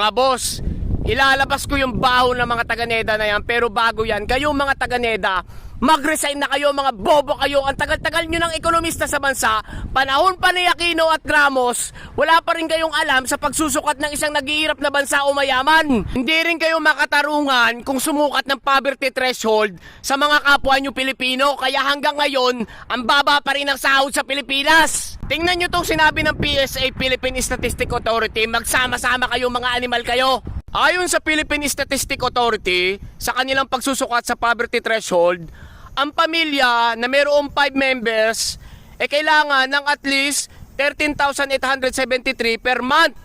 Mga boss, ilalabas ko yung baho ng mga taga-NEDA na yan. Pero bago yan, kayong mga taga-NEDA, mag-resign na kayo, mga bobo kayo. Ang tagal-tagal nyo ng ekonomista sa bansa. Panahon pa ni Aquino at Ramos, wala pa rin kayong alam sa pagsusukat ng isang naghihirap na bansa o mayaman. Hindi rin kayo makatarungan kung sumukat ng poverty threshold sa mga kapwa nyo Pilipino. Kaya hanggang ngayon, ang baba pa rin ang sahod sa Pilipinas. Tingnan nyo tong sinabi ng PSA, Philippine Statistics Authority. Magsama-sama kayo, mga animal kayo. Ayon sa Philippine Statistics Authority, sa kanilang pagsusukat sa poverty threshold, ang pamilya na mayroong 5 members kailangan ng at least 13,873 per month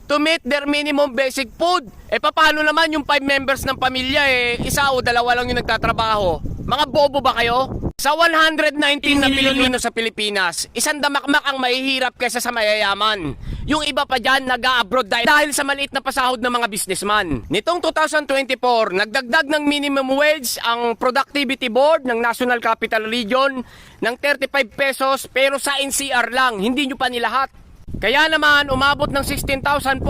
to meet their minimum basic food. Paano naman yung 5 members ng pamilya isa o dalawa lang yung nagtatrabaho? Mga bobo ba kayo? Sa 119 na Pilipino sa Pilipinas, isang damakmak ang mahihirap kaysa sa mayayaman. Yung iba pa dyan nag-a-abroad dahil sa maliit na pasahod ng mga businessman. Nitong 2024, nagdagdag ng minimum wage ang Productivity Board ng National Capital Region ng 35 pesos pero sa NCR lang, hindi nyo pa nilahat. Kaya naman umabot ng 16,046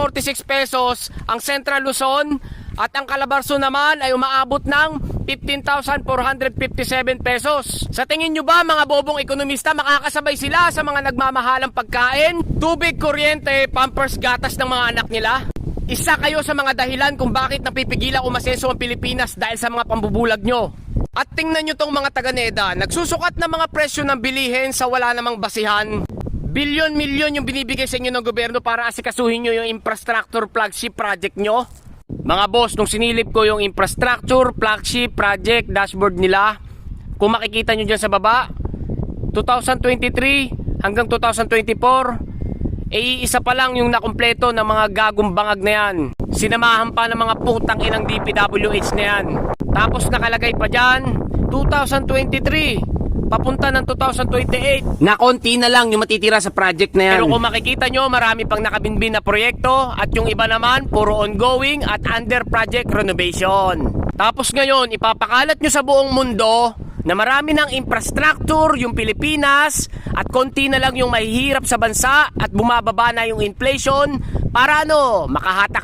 pesos ang Central Luzon at ang Calabarzon naman ay umaabot ng 15,457 pesos. Sa tingin nyo ba mga bobong ekonomista makakasabay sila sa mga nagmamahalang pagkain, tubig, kuryente, pampers, gatas ng mga anak nila? Isa kayo sa mga dahilan kung bakit napipigilang umasenso ang Pilipinas dahil sa mga pambubulag nyo. At tingnan nyo tong mga taga-NEDA, nagsusukat ng mga presyo ng bilihin sa wala namang basihan. Bilyon-milyon yung binibigay sa inyo ng gobyerno para asikasuhin nyo yung infrastructure flagship project nyo. Mga boss, nung sinilip ko yung infrastructure flagship project dashboard nila, kung makikita nyo dyan sa baba, 2023 hanggang 2024, isa pa lang yung nakumpleto ng mga gagong bangag na yan. Sinamahan pa ng mga putang inang DPWH na yan. Tapos nakalagay pa dyan, 2023 papunta ng 2028 na konti na lang yung matitira sa project na yan. Pero kung makikita nyo, marami pang nakabinbin na proyekto at yung iba naman, puro ongoing at under project renovation. Tapos ngayon, ipapakalat nyo sa buong mundo na marami ng infrastructure yung Pilipinas at konti na lang yung mahihirap sa bansa at bumababa na yung inflation para makahata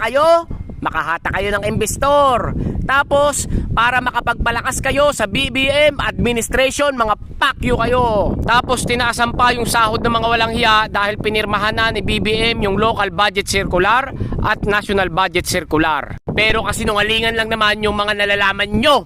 kayo ng investor. Tapos, para makapagpalakas kayo sa BBM administration, mga pakyo kayo. Tapos, tinaasan pa yung sahod ng mga walang hiya dahil pinirmahan na ni BBM yung local budget circular at national budget circular. Pero kasi nungalingan lang naman yung mga nalalaman nyo.